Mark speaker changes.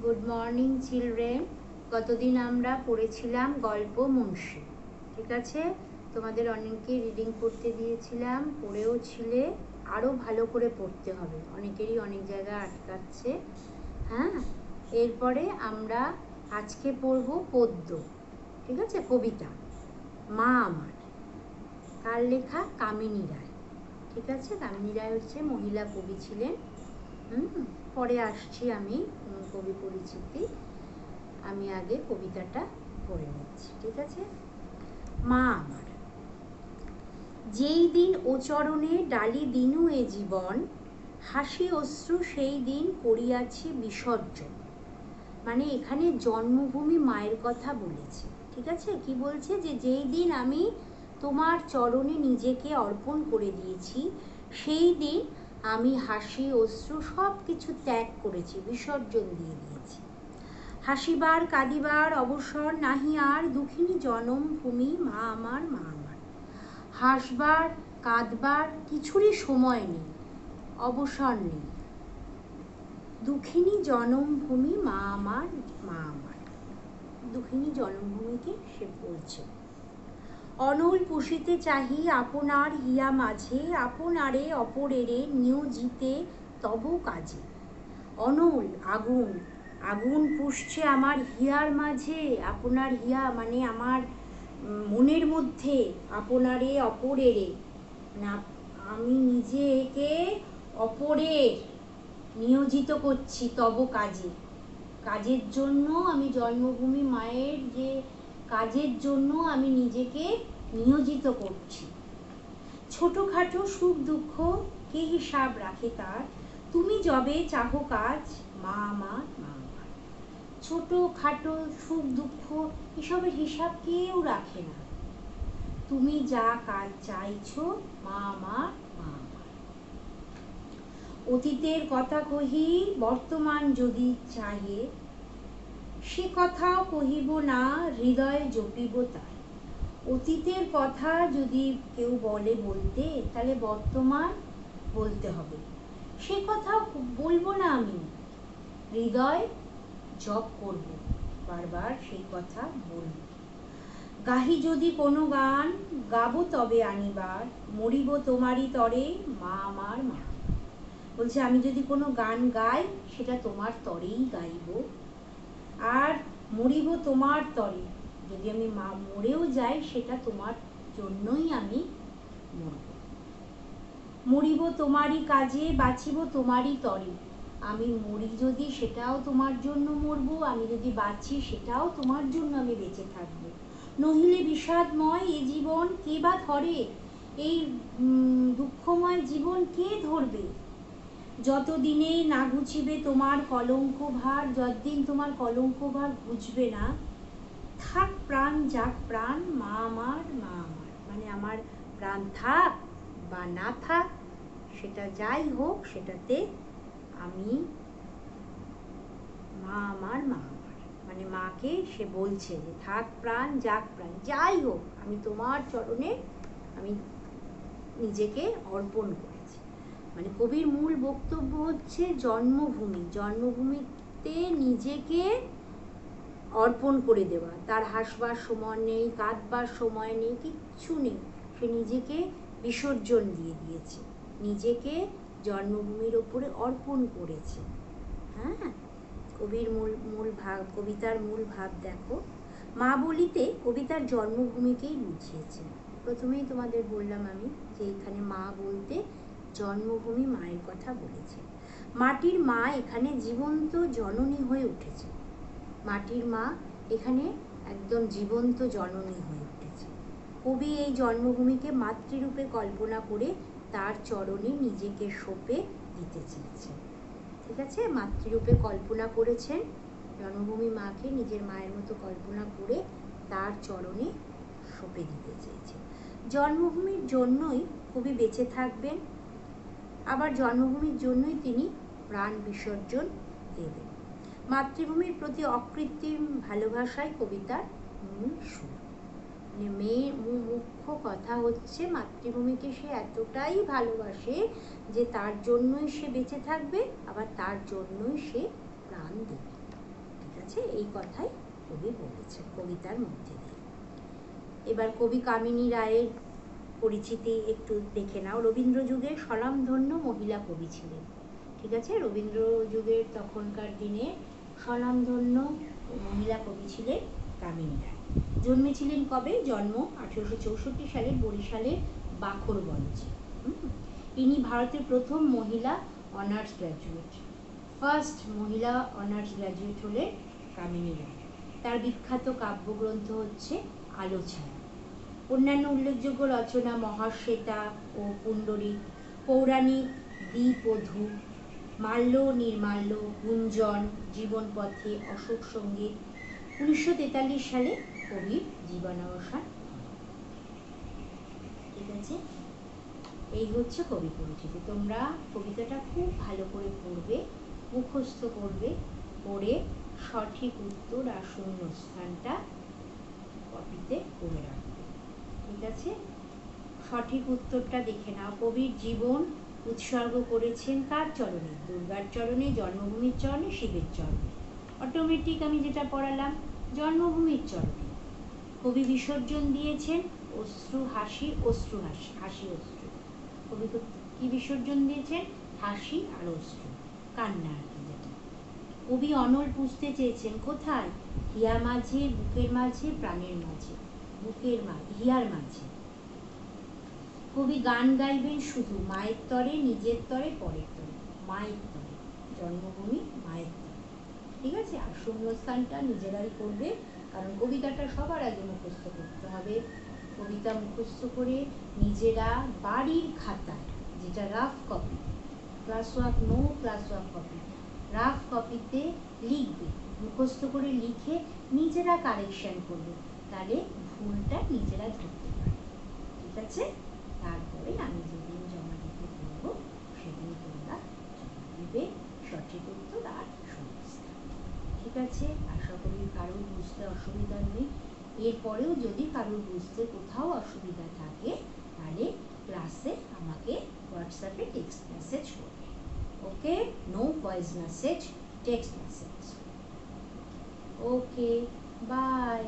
Speaker 1: Good morning children. গতদিন আমরা পড়েছিলাম গল্প মুন্সি, ঠিক আছে? তোমাদের অনেককে রিডিং পড়তে দিয়েছিলাম, পড়েও ছিলে। আরও ভালো করে পড়তে হবে, অনেকেরই অনেক জায়গায় আটকাচ্ছে। হ্যাঁ, এরপরে আমরা আজকে পড়ব পদ্য, ঠিক আছে? কবিতা মা আমার, কার লেখা? কামিনী রায়, ঠিক আছে? কামিনী রায় হচ্ছে মহিলা কবি ছিলেন। পরে আসছি আমি কবি পরিচিতি। আমি আগে কবিতাটা পড়ে নিচ্ছি, ঠিক আছে? মা আমার। যেই দিন ও চরণে ডালি দিনু এ জীবন, হাসি অশ্রু সেই দিন করিয়াছি বিসর্জন। মানে এখানে জন্মভূমি মায়ের কথা বলেছে, ঠিক আছে? কি বলছে? যে যেই দিন আমি তোমার চরণে নিজেকে অর্পণ করে দিয়েছি, সেই দিন আমি হাসি অশ্রু সব কিছু ত্যাগ করেছি, বিসর্জন দিয়ে দিয়েছি। হাসিবার কাঁদিবার অবসর নাহি আর, দুঃখিনী জনমভূমি মা আমার, মা আমার। হাসবার কাঁদবার কিছুরই সময় নেই, অবসর নেই। দুঃখিনী জনমভূমি মা আমার, মা আমার। দুঃখিনী জনমভূমিকে সে বলছে। অনল পুষিতে চাহি আপনার হিয়া মাঝে, আপনারে অপরেরে নিয়োজিতে তব কাজে। অনল আগুন, আগুন পুষছে আমার হিয়ার মাঝে। আপনার হিয়া মানে আমার মনের মধ্যে, আপনারে অপরেরে, না আমি নিজেকে অপরের নিয়োজিত করছি তব কাজে। কাজের জন্য আমি জন্মভূমি মায়ের যে কাজের জন্য আমি নিজেকে নিয়োজিত করছি। ছোটখাটো সুখ দুঃখ কে হিসাব রাখে তার, তুমি যবে চাহ কাজ মা আমার, মা আমার। ছোটখাটো সুখ দুঃখ এসবের হিসাব কেউ রাখে না। তুমি যা কাজ চাইছো মা আমার, মা আমার। অতীতের কথা কহি বর্তমান যদি চাহে, সে কথাও কহিব না হৃদয়ে জপিব তাই। অতীতের কথা যদি কেউ বলে বলতে, তাহলে বর্তমান বলতে হবে। সে কথা বলবো না, আমি হৃদয় জপ করব, বারবার সেই কথা বলব। গাহি যদি কোনো গান গাবো তবে আনিবার, মরিব তোমারই তরে মা আমার, মা। বলছে আমি যদি কোনো গান গাই সেটা তোমার তরেই গাইব, আর মরিব তোমার তরে, যদি আমি মরেও যাই সেটা তোমার জন্যই আমি মরব। মরিব তোমারই কাজে বাঁচিব তোমারই তরে, আমি মরি যদি সেটাও তোমার জন্য মরব, আমি যদি বাঁচি সেটাও তোমার জন্য আমি বেঁচে থাকবো। নহিলে বিষাদময় এ জীবন কে বা ধরে, এই দুঃখময় জীবন কে ধরবে? যতদিনে না ঘুচিবে তোমার কলঙ্ক ভার, যতদিন তোমার কলঙ্ক ভার ঘুচবে না, থাক প্রাণ যাক প্রাণ মা আমার, মা আমার। মানে আমার প্রাণ থাক বা না থাক, সেটা যাই হোক, সেটাতে আমি মা আমার, মা আমার। মানে মাকে সে বলছে যে থাক প্রাণ যাক প্রাণ, যাই হোক আমি তোমার চরণে আমি নিজেকে অর্পণ করেছি। মানে কবির মূল বক্তব্য হচ্ছে জন্মভূমি, জন্মভূমিতে নিজেকে অর্পণ করে দেওয়া। তার হাসবার সময় নেই, কাঁদবার সময় নেই, কিচ্ছু নেই। সে নিজেকে বিসর্জন দিয়ে দিয়েছে, নিজেকে জন্মভূমির ওপরে অর্পণ করেছে। হ্যাঁ, কবির মূল ভাব, কবিতার মূল ভাব দেখো। মা বলিতে কবিতার জন্মভূমিকেই বুঝিয়েছে। প্রথমেই তোমাদের বললাম আমি যে এখানে মা বলতে জন্মভূমি মায়ের কথা বলেছে। মাটির মা এখানে জীবন্ত জননী হয়ে উঠেছে। মাটির মা এখানে একদম জীবন্ত জননী হয়ে উঠেছে। কবি এই জন্মভূমিকে মাতৃরূপে কল্পনা করে তার চরণে নিজেকে সঁপে দিতে চেয়েছেন, ঠিক আছে? মাতৃরূপে কল্পনা করেছেন, জন্মভূমি মাকে নিজের মায়ের মতো কল্পনা করে তার চরণে সঁপে দিতে চেয়েছেন। জন্মভূমির জন্যই কবি বেঁচে থাকবেন, আবার জন্মভূমির জন্যই তিনি প্রাণ বিসর্জন দেবেন। মাতৃভূমির প্রতি অকৃত্রিম ভালোবাসাই কবিতার মূল সুর। মানে মুখ্য কথা হচ্ছে মাতৃভূমিকে সে এতটাই ভালোবাসে যে তার জন্যই সে বেঁচে থাকবে, আবার তার জন্যই সে প্রাণ দেবে। আছে, এই কথাই কবি বলেছেন কবিতার মধ্যে দিয়ে। এবার কবি কামিনী রায়ের পরিচিতি একটু দেখে নাও। রবীন্দ্র যুগের স্বনামধন্য মহিলা কবি ছিলেন, ঠিক আছে? রবীন্দ্র যুগের তখনকার দিনে স্বনামধন্য মহিলা কবি ছিলেন কামিনী রায়। জন্মেছিলেন কবে? জন্ম 1864 সালের বরিশালের বাখরগঞ্জে। ইনি ভারতের প্রথম মহিলা অনার্স গ্র্যাজুয়েট। ফার্স্ট মহিলা অনার্স গ্র্যাজুয়েট হলেন কামিনী রায়। তার বিখ্যাত কাব্যগ্রন্থ হচ্ছে আলোছায়া। অন্যান্য উল্লেখযোগ্য রচনা মহাশ্বেতা ও পুণ্ডরী, পৌরাণিক দ্বিপধু, মাল্য নির্মাল্য, গুঞ্জন, জীবনপথে, অশোক সঙ্গীত। 1943 সালে কবির জীবনাবসান। ঠিক আছে, এই হচ্ছে কবি পরিচিতি। তোমরা কবিতাটা খুব ভালো করে পড়বে, মুখস্থ করবে, পড়ে সঠিক উত্তর আর শূন্যস্থানটা কপিতে করে রাখবে। ঠিক আছে, সঠিক উত্তরটা দেখে নাও। কবির জীবন উৎসর্গ করেছেন কার চরণে? দুর্গার চরণে, জন্মভূমির চরণে, শিবের চরণে। অটোমেটিক আমি যেটা পড়ালাম, জন্মভূমির চরণে। কবি বিসর্জন দিয়েছেন অশ্রু হাসি, অশ্রু হাসি, হাসি অশ্রু। কবি কি বিসর্জন দিয়েছেন? হাসি আর অশ্রু, কান্না আর কি যেটা। কবি অনল পুষতে চেয়েছেন কোথায়? হিয়া মাঝে, বুকের মাঝে, প্রাণের মাঝে। বুকের হিয়ার মাঝে। কবি গান গাইবেন শুধু মায়ের তরে, নিজের তরে, পরের তরে। মায়ের তরে, জন্মভূমি মায়ের তরে। ঠিক আছে, আর শূন্যস্থানটা নিজেরাই করবে, কারণ কবিতাটা সবার আগে মুখস্থ করতে হবে। কবিতা মুখস্থ করে নিজেরা বাড়ির খাতায়, যেটা rough copy, class work no class work copy, rough কপিতে লিখবে, মুখস্থ করে লিখে নিজেরা কারেকশন করবে, তাহলে ভুলটা নিজেরা ধরতে পারবে। ঠিক আছে, তারপরে আমি যেদিন জমা দিতে বলবো সেদিন তোমরা জমা দিবে সঠিক উত্তর আর শূন্যস্থান। ঠিক আছে, আশা করি কারোর বুঝতে অসুবিধা নেই। এরপরেও যদি কারোর বুঝতে কোথাও অসুবিধা থাকে তাহলে ক্লাসে আমাকে হোয়াটসঅ্যাপে টেক্সট মেসেজ করবে। Okay, no voice message, text message. Okay, by.